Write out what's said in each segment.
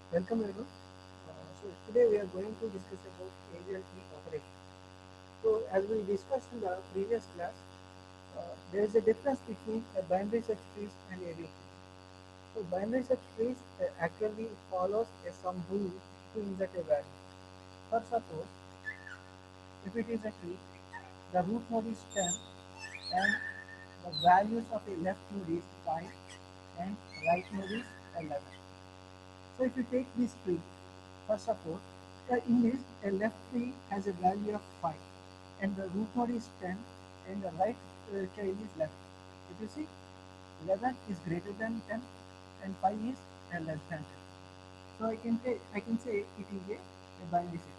Welcome everyone. So today we are going to discuss about AVL operation. So as we discussed in the previous class, there is a difference between a binary search trees and AVL trees. So binary search trees actually follows a some rule to insert a value. For suppose, if it is a tree, the root node is 10 and the values of a left node is 5 and right node is 11. So if you take this tree, for suppose, in this a left tree has a value of 5 and the root node is 10 and the right child is 11. If you see, 11 is greater than 10 and 5 is less than 10. So I can say it is a binary set.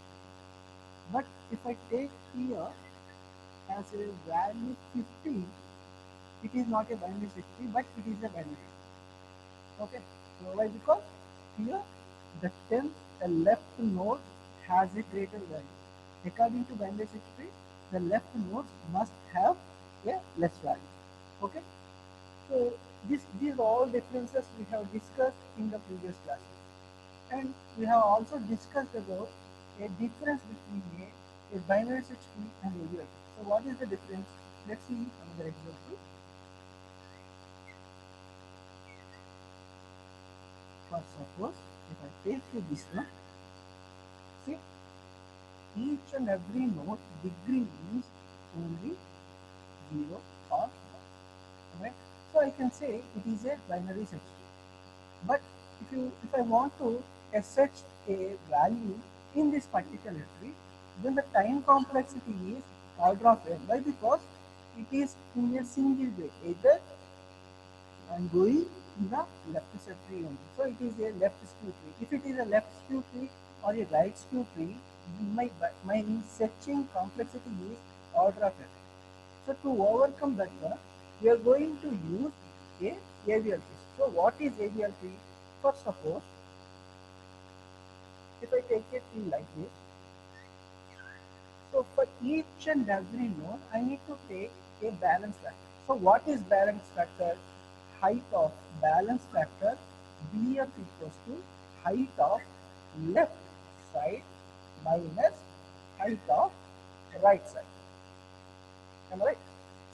But if I take here as a value 15, it is not a binary set tree, but it is a binary set. Okay. So why? Because here the 10th left node has a greater value. According to binary search tree, the left nodes must have a less value. Okay. So these all differences we have discussed in the previous classes, and we have also discussed about a difference between a binary search tree and a AVL tree. So what is the difference? Let's see another example. For suppose if I take this one, see, each and every node degree is only 0 or 1. Right? So I can say it is a binary search tree. But if I want to search a value in this particular tree, then the time complexity is order of n. Why? Because it is in a single way. Either I am going in the left sub tree only. So it is a left skew tree. If it is a left skew tree or a right skew tree, my searching complexity is order of n. So to overcome that one, we are going to use a AVL tree. So what is AVL tree? First suppose if I take a tree like this, so for each and every node, I need to take a balance factor. So what is balance factor? Height of balance factor BF equals to height of left side minus height of right side. Am I right?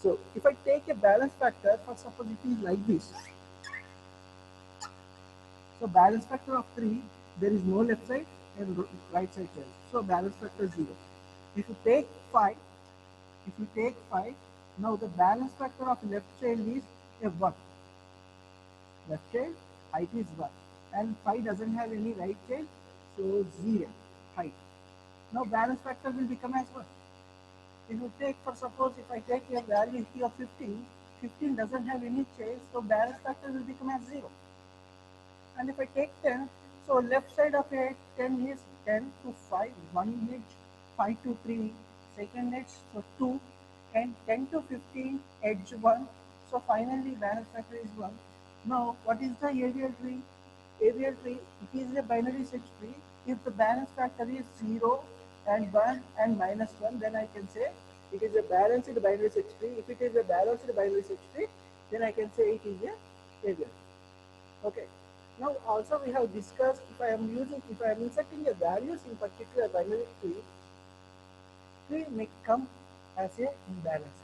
So if I take a balance factor, for suppose it is like this. So balance factor of 3, there is no left side and right side child. So balance factor 0. If you take 5, if you take 5, now the balance factor of left child is a 1. Left child height is 1. And 5 doesn't have any right child, so 0 height. Now balance factor will become as 1. If you take, for suppose if I take a value here of 15, 15 doesn't have any child, so balance factor will become as 0. And if I take 10, so left side of a 10 is 10 to 5, 1 edge, 5 to 3, second edge, so 2, and 10 to 15, edge 1. So finally balance factor is 1. Now what is the AVL tree? AVL tree, it is a binary search tree. If the balance factor is 0 and 1 and minus 1, then I can say it is a balanced binary search tree. If it is a balanced binary search tree, then I can say it is a AVL. Okay. Now also we have discussed if I am inserting a values in particular binary tree may come as a imbalance.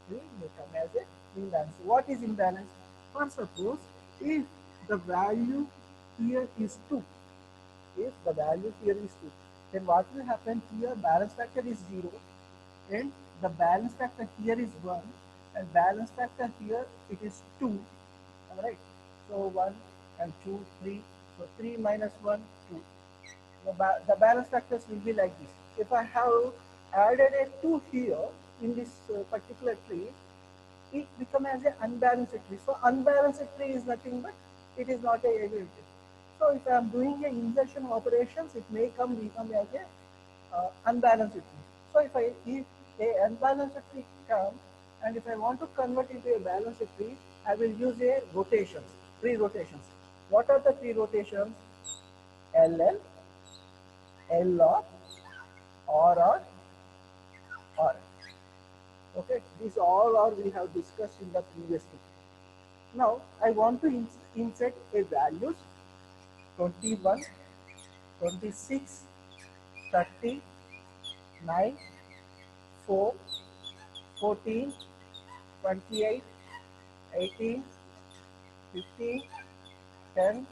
Tree may come as a imbalance. What is imbalance? For suppose if the value here is 2, if the value here is 2, then what will happen here? Balance factor is 0 and the balance factor here is 1 and balance factor here it is 2. Alright. So 1 and 2, 3. So 3 minus 1, 2. The balance factors will be like this. If I have added a 2 here in this particular tree, it becomes as an unbalanced tree. So unbalanced tree is nothing but it is not a AVL tree. So if I am doing a insertion operations, it may become as a unbalanced tree. So if a unbalanced tree comes and if I want to convert it into a balanced tree, I will use a rotations, three rotations. What are the three rotations? LL, LR, RR, R. Okay, these all are we have discussed in the previous video. Now I want to insert a values 21, 26, 30, 9, 4, 14, 28, 18, 15, 10,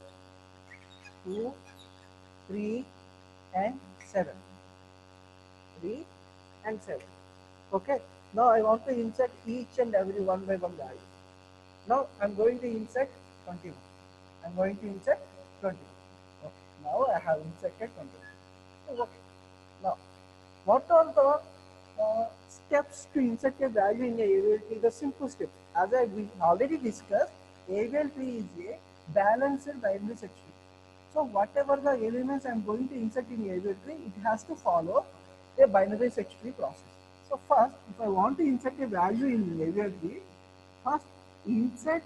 2, 3, and 7. 3 and 7. Okay. Now I want to insert each and every one by one value. Now I'm going to insert 21. I'm going to insert 21. Okay. Now I have inserted 21. Okay. Now, what are the steps to insert a value in a AVL tree? The simple steps. As we already discussed, AVL tree is a balanced binary search tree. So whatever the elements I am going to insert in AVL tree, it has to follow a binary search tree process. So first, if I want to insert a value in AVL tree, first insert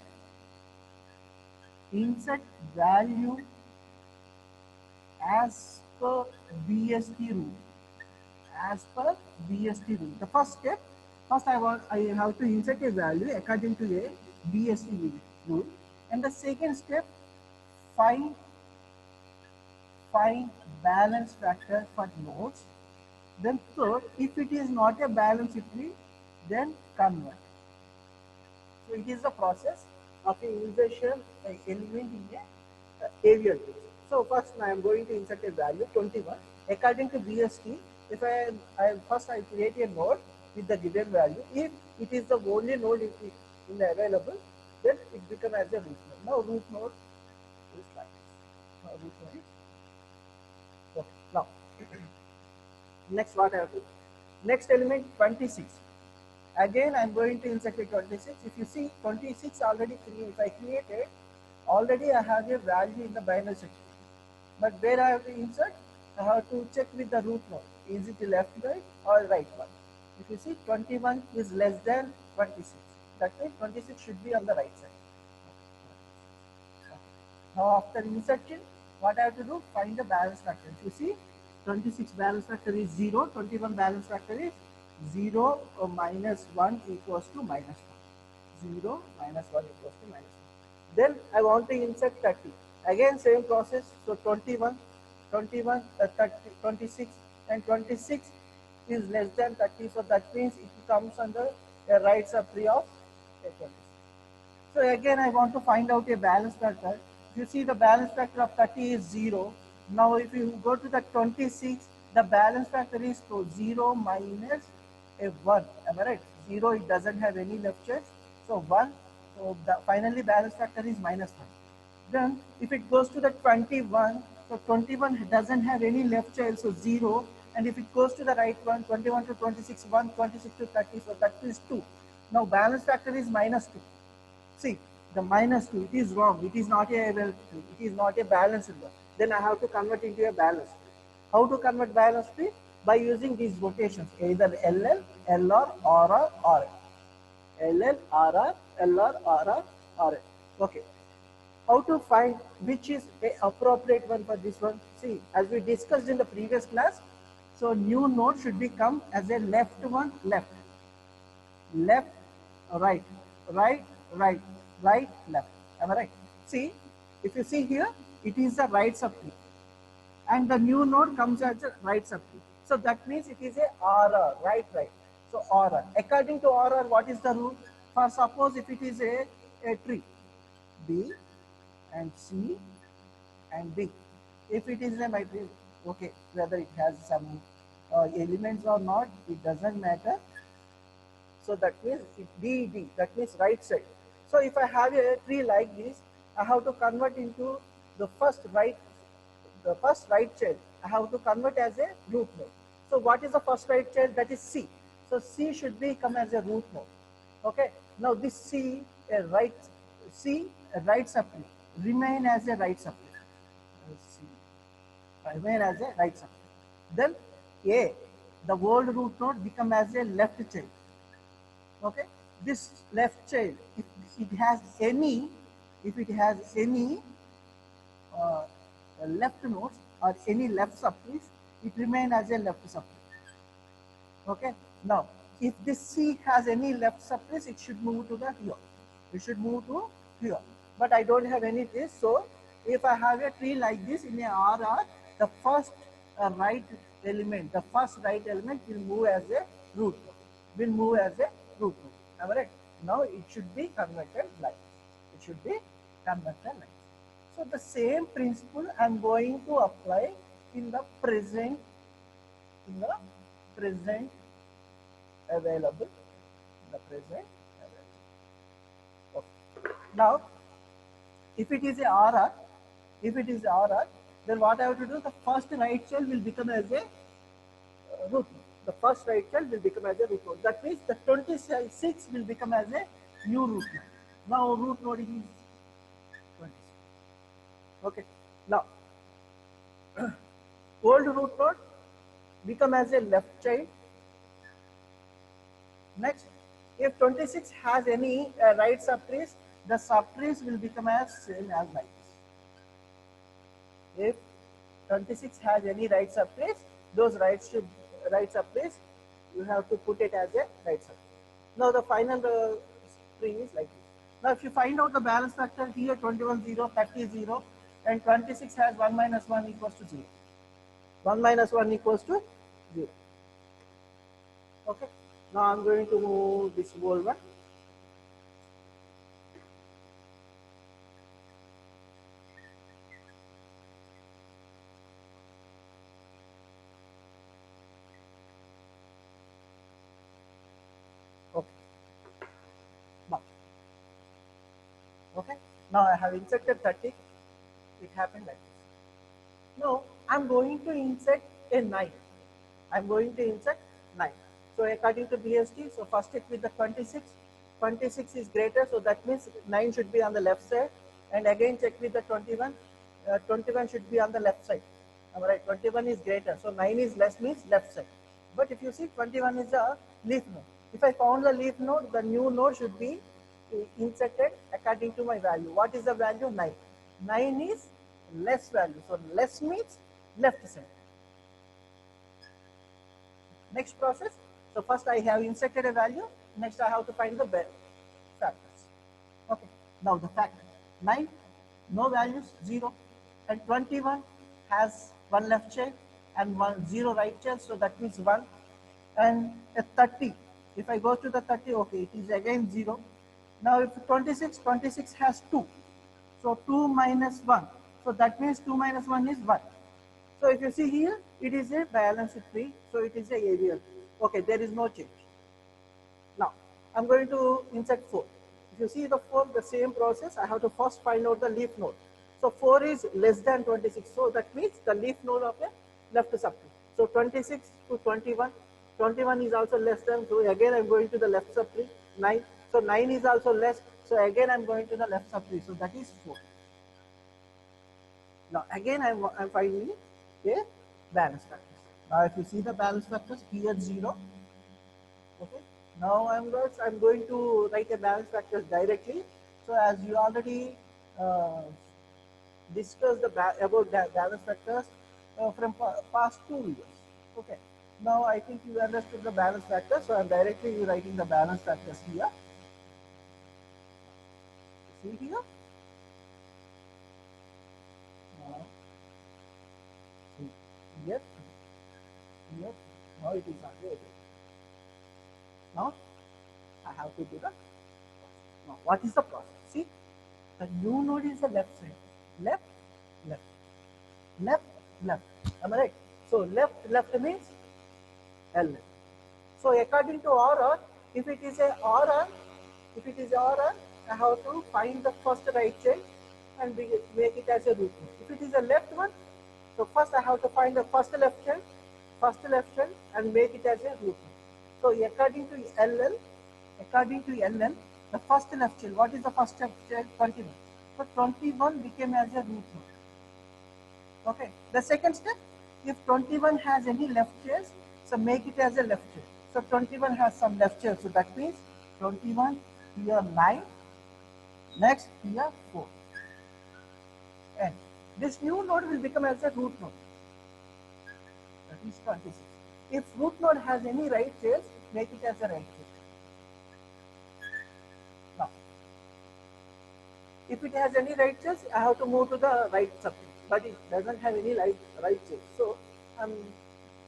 value as per BST rule. As per BST rule. The first step, first I have to insert a value according to a BST rule, and the second step, find balance factor for nodes. Then third, if it is not a balanced tree, then convert. So it is the process of a insertion element in a AVL tree. So first I am going to insert a value 21 according to BST. If I create a node with the given value. If it is the only node in the available, then it becomes as a root node. Now root node is like this. Now root node is okay. Now next what I have to do? Next element 26. Again I am going to insert a 26. If you see 26 already if I created, already I have a value in the binary section. But where I have to insert? I have to check with the root node. Is it left one or right one? If you see 21 is less than 26. That means 26 should be on the right side. Now after insertion, what I have to do? Find the balance factor. If you see 26 balance factor is 0, 21 balance factor is 0 minus 1 equals to minus 1. 0 minus 1 equals to minus 1. Then I want to insert 30. Again same process. So 21, 30, 26 and 26 is less than 30. So that means it comes under a right subtree of 26. So again I want to find out a balance factor. If you see the balance factor of 30 is 0. Now if you go to the 26, the balance factor is 0 minus a 1. Am I right? 0, it doesn't have any left child. So 1. So finally balance factor is minus 1. Then if it goes to the 21, so 21 doesn't have any left child, so 0. And if it goes to the right one, 21 to 26, 1, 26 to 30, so that is 2. Now balance factor is minus 2. See, the minus 2, it is wrong. It is not a balanced one. Then I have to convert into a balanced. How to convert balanced tree? By using these rotations, either LL, LR, RR, RL. LL, RR, LR, RR, RL. Okay. How to find which is a appropriate one for this one? See, as we discussed in the previous class, so new node should become as a left one, left, left, right, right, right, right, left. Am I right? See, if you see here, it is the right subtree, and the new node comes as a right subtree. So that means it is a RR, right, right. So RR. According to RR, what is the rule? For suppose if it is a tree, B and C and D. If it is a matrix, okay, whether it has some elements or not, it doesn't matter. So that means D, that means right side. So if I have a tree like this, I have to convert into the first right child. I have to convert as a root node. So what is the first right child? That is C. So C should become as a root node. Okay. Now this C, a right subtree, remain as a right subtree. Remain as a right subtree. Then A, the old root node, become as a left child. Okay. This left child, if it has any left nodes or any left subtrees, it remains as a left subtree. Okay. Now, if this C has any left subtrees, it should move to the here. It should move to here. But I don't have any this, so if I have a tree like this in a RR, the first right element, will move as a root node. Will move as a root node. Am I right? Now it should be converted like this. It should be converted like this. So the same principle I am going to apply in the present, in the present available, the present available. Okay. Now, if it is a RR, then what I have to do? The first right shell will become as a root node. The first right shell will become as a root node. That means the 26 will become as a new root node. Now root node is 26. Okay. Now old root node become as a left child. Next, if 26 has any right subtrace, the subtrace will become as same as like this. If 26 has any right subtrace, those right subtrace, you have to put it as a right subtrace. Now the final tree is like this. Now if you find out the balance factor here, 21 0, 30 0, and 26 has 1 minus 1 equals to 0. 1 minus 1 equals to 0. Okay. Now I'm going to move this whole one. Okay. Now I have inserted 30. It happened like this. Now I'm going to insert a 9. I'm going to insert 9. So according to BST, so first check with the 26. 26 is greater, so that means 9 should be on the left side. And again check with the 21. 21 should be on the left side. Alright, 21 is greater, so 9 is less means left side. But if you see 21 is a leaf node. If I found the leaf node, the new node should be inserted according to my value. What is the value? 9. 9 is less value. So less means left side. Next process. So first I have inserted a value. Next I have to find the factors. Okay. Now the factor 9, no values, 0, and 21 has 1 left child and 0 right child. So that means 1. And a 30. If I go to the 30, okay, it is again 0. Now if 26 has 2. So 2 minus 1. So that means 2 minus 1 is 1. So if you see here, it is a balanced tree. So it is a ABL tree. Okay, there is no change. Now I'm going to insert 4. If you see the 4, the same process, I have to first find out the leaf node. So 4 is less than 26. So that means the leaf node of a left subtree. So 26 to 21. 21 is also less than, so again I'm going to the left subtree. 9. So 9 is also less. So again I'm going to the left subtree. So that is 4. Now again I'm finding a balance factors. Now if you see the balance factors, here 0. Okay. Now I'm going to write a balance factors directly. So as you already discussed about balance factors from past 2 videos. Okay. Now I think you understood the balance factors. So I'm directly writing the balance factors here. See here. Here. Here. Now it is on. Now I have to do the. Now what is the process? See, the new node is the left side. Left, left, left, left. Am I right? So left means L. So according to RR, if it is a RR, I have to find the first right child and make it as a root node. If it is a left one, so first I have to find the first left child, and make it as a root node. So according to LL, the first left child, what is the first child? 21. So 21 became as a root node. Okay. The second step, if 21 has any left chairs, so make it as a left chair. So 21 has some left chair. So that means 21 here 9. Next here 4. And this new node will become as a root node. That is 26. If root node has any right chairs, make it as a right chair. Now, If it has any right chairs, I have to move to the right subtree. But it doesn't have any right chairs. So I'm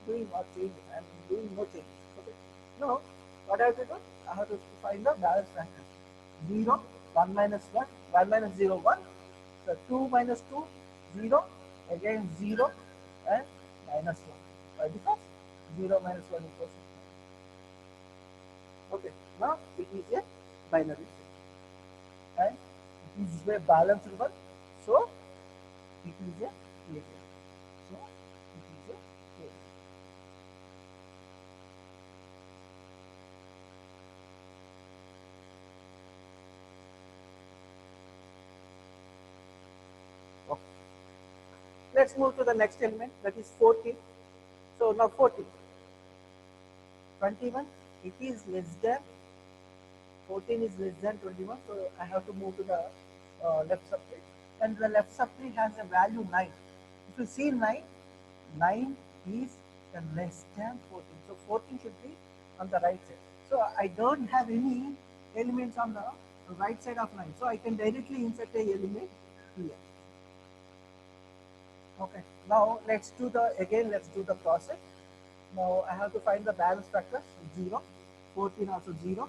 doing what changes. I'm doing no changes. Okay. Now, what I have to do? I have to find the balance factor. 0, 1 minus 1, 1 minus 0, 1. So 2 minus 2, 0. Again 0 and minus 1. Why? Because 0 minus 1 equals 1. Okay. Now it is a binary and it is a balanced one. So it is a created. So it is a created. Okay. Let's move to the next element, that is 14. So now 14. 21, it is less than 14 is less than 21, so I have to move to the left subtree. And the left subtree has a value 9. If you see 9, 9 is less than 14. So 14 should be on the right side. So I don't have any elements on the right side of 9. So I can directly insert a element here. Okay, now let's do the process. Now I have to find the balance factors 0, 14 also 0.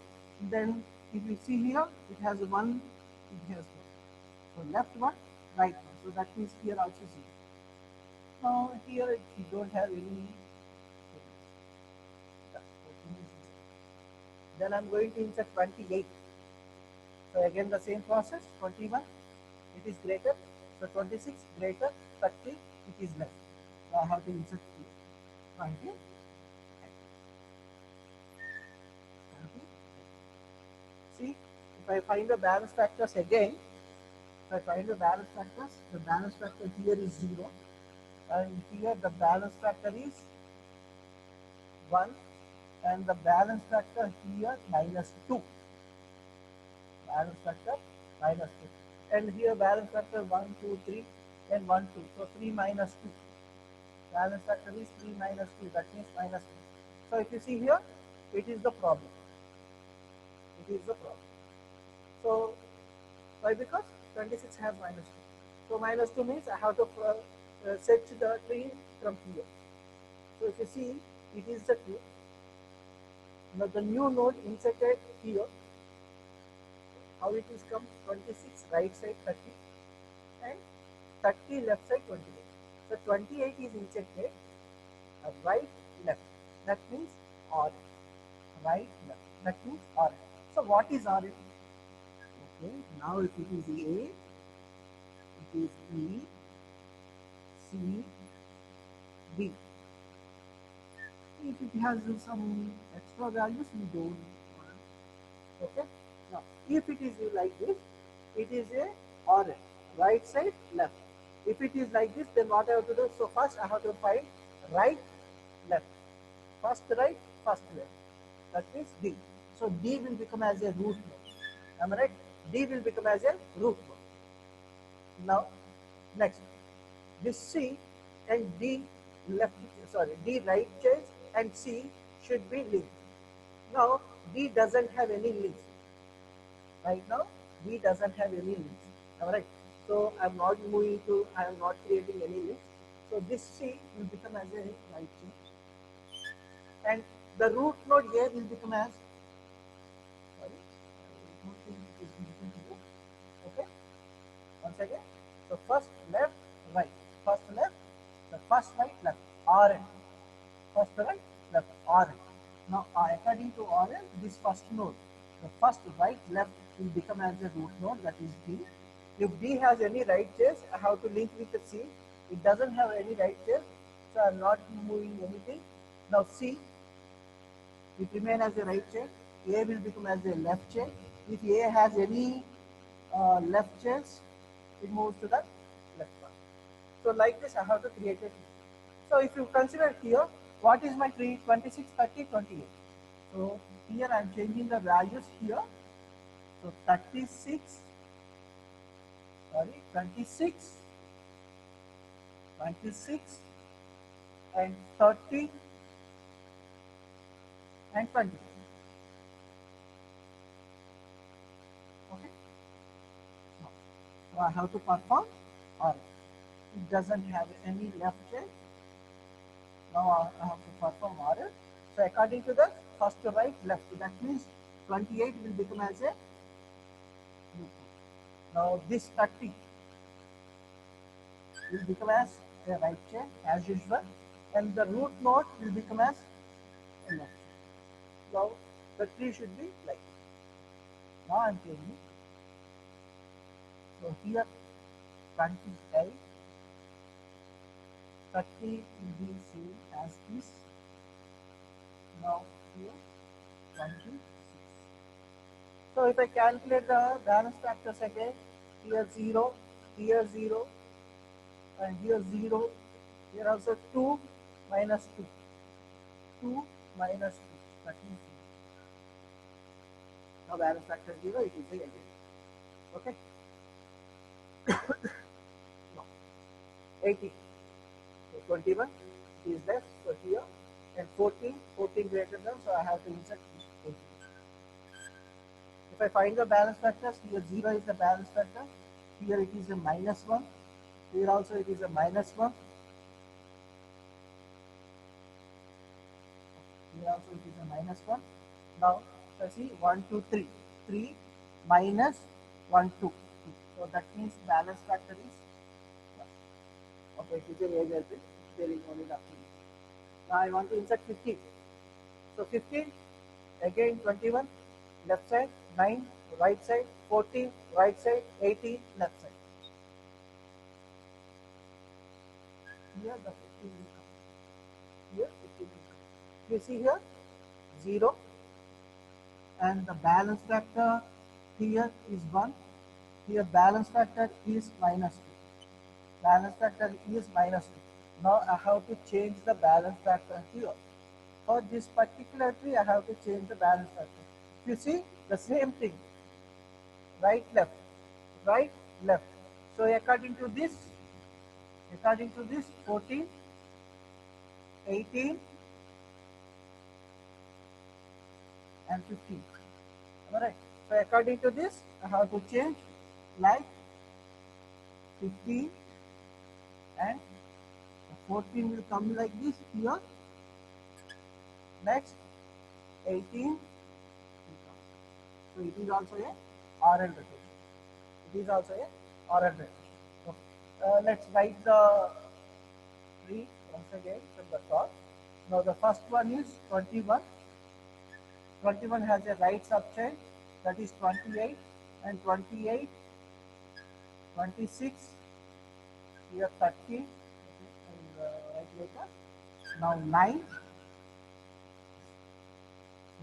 Then if you see here, it has 1, it has 1. So left one, right one. So that means here also 0. Now here you don't have any. Then I'm going to insert 28. So again the same process, 21, it is greater. So 26 greater, 30, it is less. So I have to insert here. 20. See, if I find the balance factors again, if I find the balance factor here is 0, and here the balance factor is 1, and the balance factor here minus 2. Balance factor minus 2. And here balance factor 1, 2, 3, and 1, 2. So 3 minus 2. Balance factor is 3 minus 2, that means minus 2. So if you see here, it is the problem. It is the problem. So why? Because 26 has minus 2. So minus 2 means I have to set the tree from here. So if you see, it is the tree. Now the new node inserted here. How it is come? 26 right side 30 and 30 left side 28. So 28 is inserted right left. That means R. Right left. That means R. So what is R? Okay. Now if it is A, it is E, C, D. If it has some extra values, we don't want. Okay. Now, if it is like this, it is a RL, right side, left. If it is like this, then what I have to do? So first I have to find right, left. First right, first left. That means D. So D will become as a root node. Am I right? D will become as a root node. Now, next, this C and D D right change and C should be linked. Now, D doesn't have any links. Right now, D doesn't have any links. Alright. So I am not creating any links. So this C will become as a right chain. And the root node A will become as okay. Once again. So first left, right. First left, the first right, left. RN. First right, left. RN. Now according to RN, this first node, the first right, left will become as a root node, that is D. If D has any right chairs, I have to link with the C. It doesn't have any right chair, so I'm not moving anything. Now C, it remains as a right chair. A will become as a left chair. If A has any left chairs, it moves to the left one. So like this, I have to create it. So if you consider here, what is my tree? 26, 30, 28. So here I am changing the values here. So 26, 26, 26 and 30 and 20. Okay. So I have to perform or it doesn't have any left chain. Now I have to perform order. So according to the first to right left, that means 28 will become as a loop. Now this 30 will become as a right chain as usual, and the root node will become as a left chain. Now the tree should be like this. Now I am changing. So here 28, 30 will be same as this. Now here 26. So if I calculate the balance factors again, here 0, here 0, and here 0, here also 2 minus 2, 2 minus 2, that means 0. Now balance factor 0, it is the again. Okay? No. 80. So 21 is left, so here, and 14, 14 greater than, so I have to insert 18. If I find the balance factors, here 0 is the balance factor, here it is a minus 1, here also it is a minus 1, here also it is a minus 1. Now, let's see 1, 2, 3. 3 minus 1, 2. 2. So that means balance factor is 1. Okay, it is a major bit. There is only the now I want to insert 15. So 15, again 21, left side, 9, right side, 14, right side, 18, left side. Here the 15 will come. Here 15 will come. You see here 0 and the balance factor here is 1. Here balance factor is minus 2. Balance factor is minus 2. Now I have to change the balance factor here. For this particular tree, I have to change the balance factor. You see the same thing, right, right, left. So according to this, 14, 18, and 15. Alright. So according to this, I have to change like 15 and 14 will come like this here. Next 18 will come. So it is also a RL rotation. It is also a RL rotation. Okay. Let's write the tree once again from the top. Now the first one is 21. 21 has a right subchain, that is 28, and 28, 26, here 30, okay, and right later. Now 9,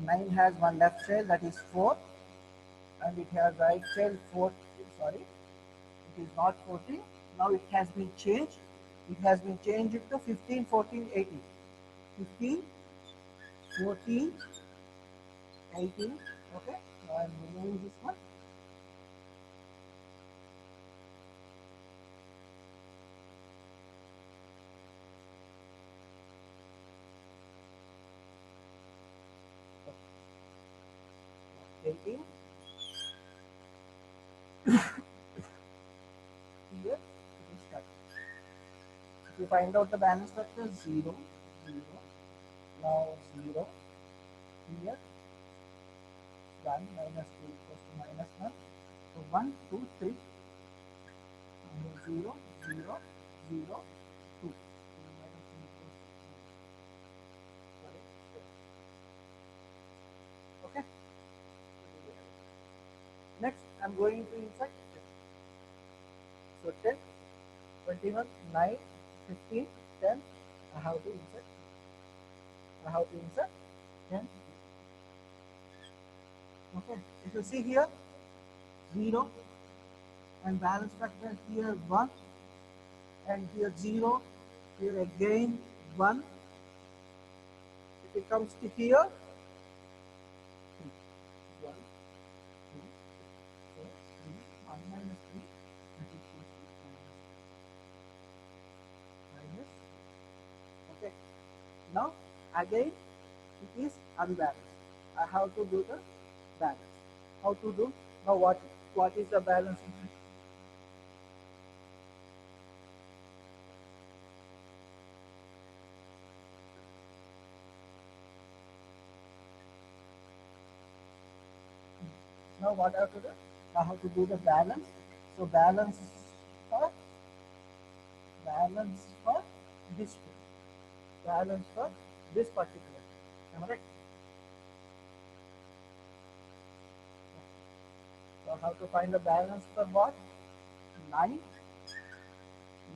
9 has one left child, that is 4, and it has right child 4, sorry, it is not 14, now it has been changed, to 15, 14, 18, 15, 14, 18, okay, now I am removing this one. Okay. 18. Here it is 30. If you find out the balance factor 0, 0, now 0, here 1 minus 2 equals to minus 1. So 1, 2, 3, 0, 0, 0, 2. Okay. Next, I'm going to insert 10. So 10, 21, 9, 15, 10. I have to insert 10. Okay. If you see here, 0 and balance factor here 1 and here 0, here again 1. If it comes to here, 3. 1, 2, 3, 1 minus 3, that is minus. Okay. Now again it is unbalanced. I have to do the balance. How to do? Now what is the balance? Now what I have to do? I have to do the balance. So for balance for this field. Balance for this particular. Am I right? So how to find the balance for what? 9.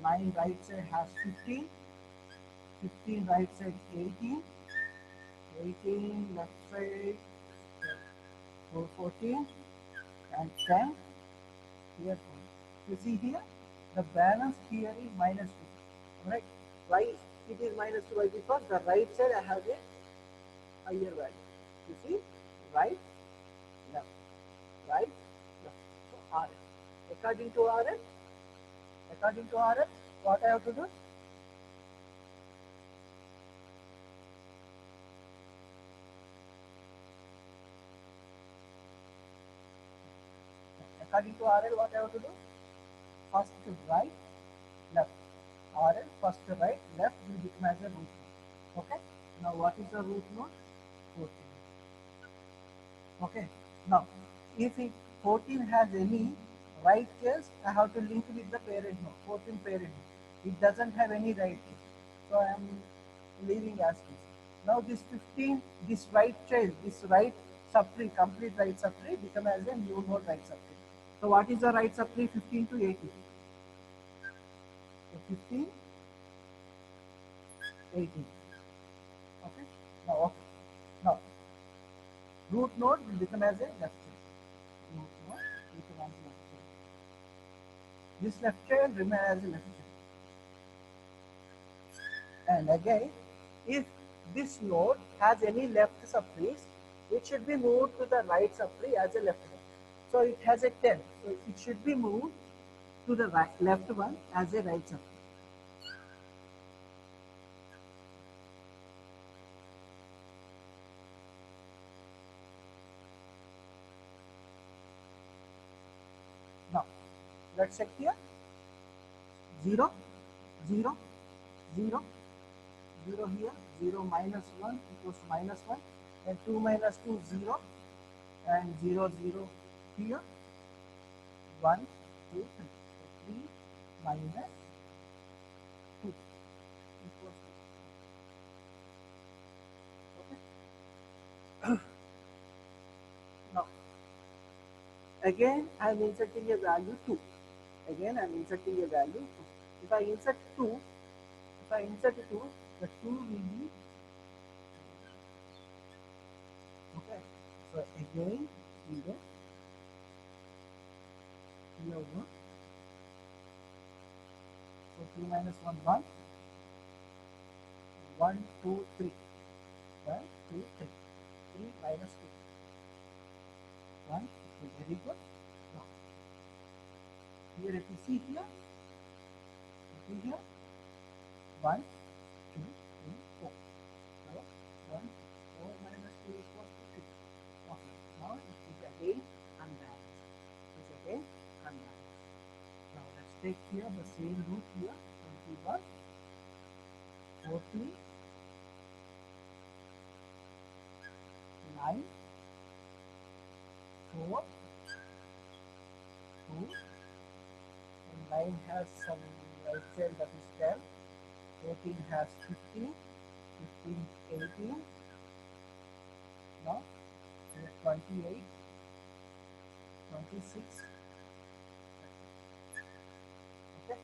9 right side has 15. 15 right side 18. 18 left side 14 and 10 here 4. You see here the balance here is minus 2. Right? Why it is minus 2? Why? Because the right side I have a higher value. You see? Right, left, right, left. So RL. According to RL, what I have to do? According to RL, what I have to do? First right, left. RL, first right, left will become as a root node. Okay? Now what is the root node? 14. Okay? Now, if 14 has any right case, I have to link with the parent node, 14 parent node. It doesn't have any right case. So I am leaving as is. Now this 15, this right child, this right subtree, complete right subtree become as a new node right subtree. So what is the right subtree? 15 to 18. So 15, 18. Okay. Now root node will become as a left child. Root node will become as a left child. This left child remain as a left child. And again, if this node has any left subtrees, it should be moved to the right subtree as a left one. So it has a 10. So it should be moved to the right, left one as a right subtree. Now, let's check here. 0, 0, 0, 0 here, 0 minus 1 equals to minus 1, and 2 minus 2, 0, and 0, 0 here, 1, 2, 3. So 3 minus 2 equals to, okay. Now, again I am inserting a value 2. Again I am inserting a value 2. If I insert 2, the 2 will be, okay. So again here, here 1. So 2 minus 1, 1. 1, 2, 3. 1, 2, 3. 3 minus 2. 1, 2. Very good. Now, here if you see here, 1, 2, 3, 4. Now, 1, 4 minus 2 equals to 3. Okay. Now it is again unbalanced. It is again unbalanced. Now let's take here the same root here, 21, 14, 9, 4, 2, and 9 has some right tail, that is 10, 14 has 15, 15, 18, now 28, 26, okay.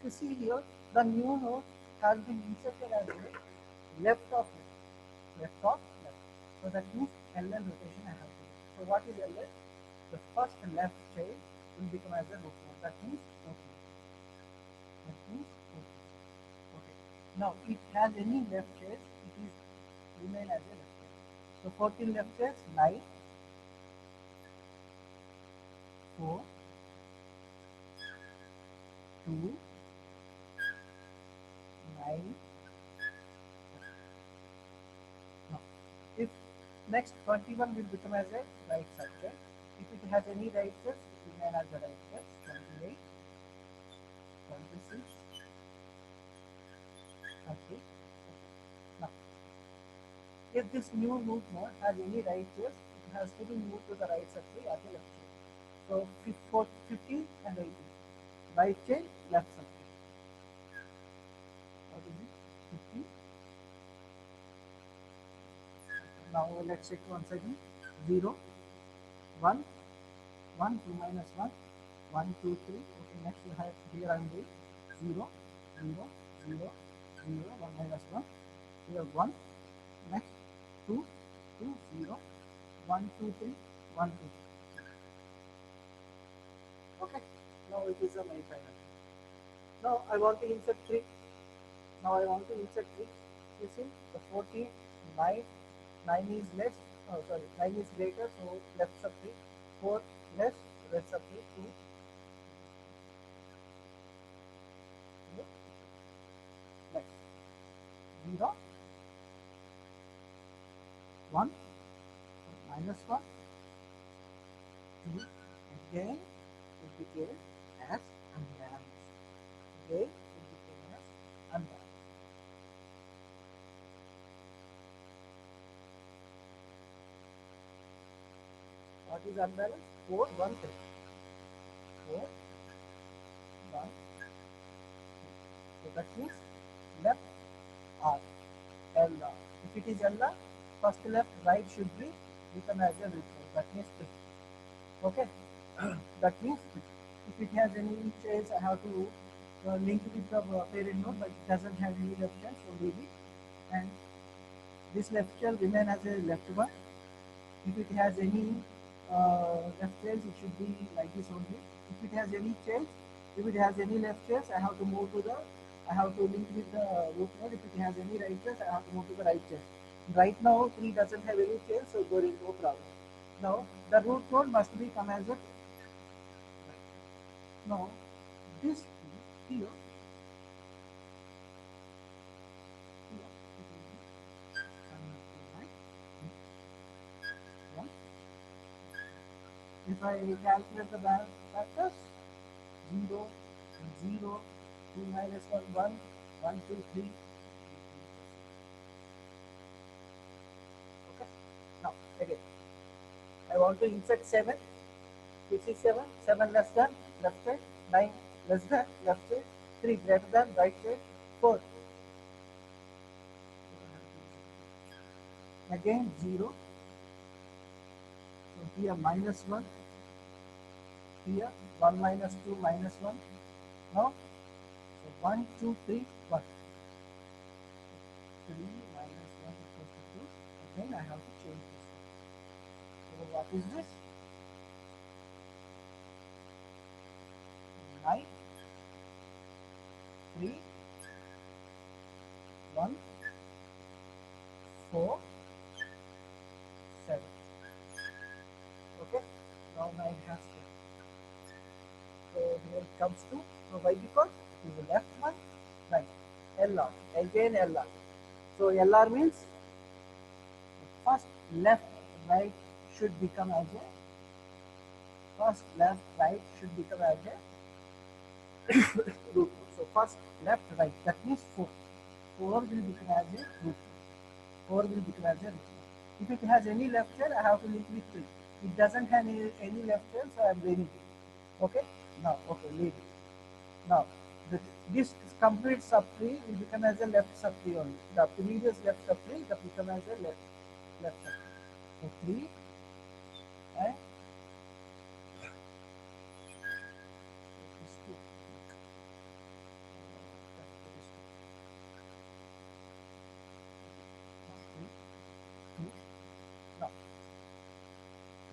You see here, the new node has been inserted as a left of left. So that means LL rotation I have to do. So what is LL? The first left child will become as a root node. That means okay. That means okay. Okay. Now it has any left child, it is remain as a left child. So 14 left childs, 9, 4, 2, 9. Now, if Next 21 will become as a right subtract. If it has any right chairs, it will remain as a right chairs. 28, 26, 30. Now, if this new root node has any right chairs, it has to be moved to the right subtree as a left chain. So 50 and 80. Right chain, left subtree. What is it? 50. Now let's check once again. 0, 1, 1, 2 minus 1, 1, 2, 3. Okay, next you have here I am doing 0, 0, 0, 0, 1 minus 1. Here 1. Next 2, 2, 0, 1, 2, 3, 1, 2. Okay, now it is a my final. Now I want to insert 3. Now I want to insert 3. You see the 14, 9, 9 is less, oh sorry, 9 is greater, so left sub 3, 4 less, right sub 3, 2, less, 0, 1, minus 1, 2, again it became as unbalanced. Again it became as unbalanced. What is unbalanced? 4, 1, 3. 4, 1, 3. So that means left R, L R. If it is L R, first left, right should be become as a root node. That means 3. Okay? That means if it has any chains, I have to link with the parent node, but it doesn't have any left chain, so leave it. And this left shell remain as a left one. If it has any left chains, it should be like this only. If it has any chains, if it has any left chains, I have to move to the, I have to link with the root node. If it has any right chains, I have to move to the right chain. Right now, 3 doesn't have any chains, so there is no problem. Now, the root node must be come as a, now, this here, if I calculate the balance factors, 0, 0, 2 minus 1, 1, 1, 2, 3. Okay. Now, again, I want to insert 7. This is 7. 7 less than left side. 9 less than left side. 3 greater than right side. 4. Again 0. So here minus 1. Here 1 minus 2 minus 1. Now, so 1, 2, 3, 1. 3 minus 1 equals to 2. Again I have to change this. So what is this? 9, 3, 1, 4, 7. Okay, now 9 has to. So here it comes to, so by default it is the left one, right, LR, again LR. So LR means first left, right should become as a, first left, right should become as a root. So first left, right, that means 4. 4 will become as a root. 4 will become as a root. If it has any left tail, I have to link with 3. It doesn't have any left tail, so I am leaving it. Okay? Now, okay, leave it. Now, this complete subtree will become as a left subtree only. The previous left subtree will become as a left subtree. So 3 and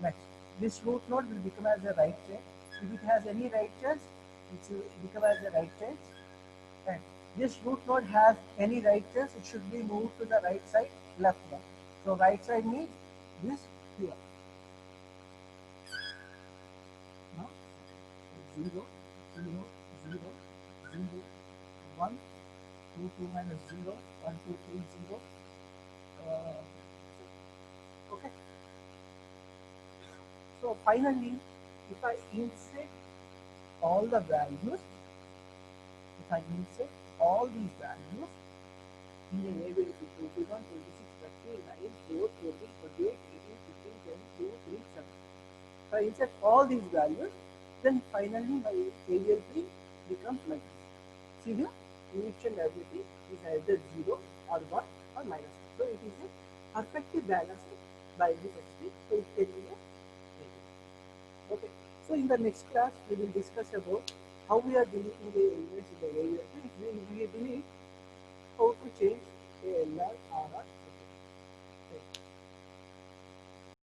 next, this root node will become as a right chain. If it has any right chains, it will become as a right chain. And this root node has any right chains, it should be moved to the right side, left one. So right side means this here. Now 0, 0, 0, 0, 1, 2, 2 minus 0, 1, 2, 3, 0. Okay. So finally, if I insert all the values, if I insert all these values in an area of 21, 26, 39, 4, 14, 28, 18, 15, 10, 2, 3, 7. If I insert all these values, then finally my AVL tree becomes like this. See here, each and everything is either 0 or 1 or minus 1. So it is a perfectly balanced binary tree. So it can be a AVL. Okay. So in the next class, we will discuss about how we are deleting the elements in the AVL tree. We delete how to change a LR, RR,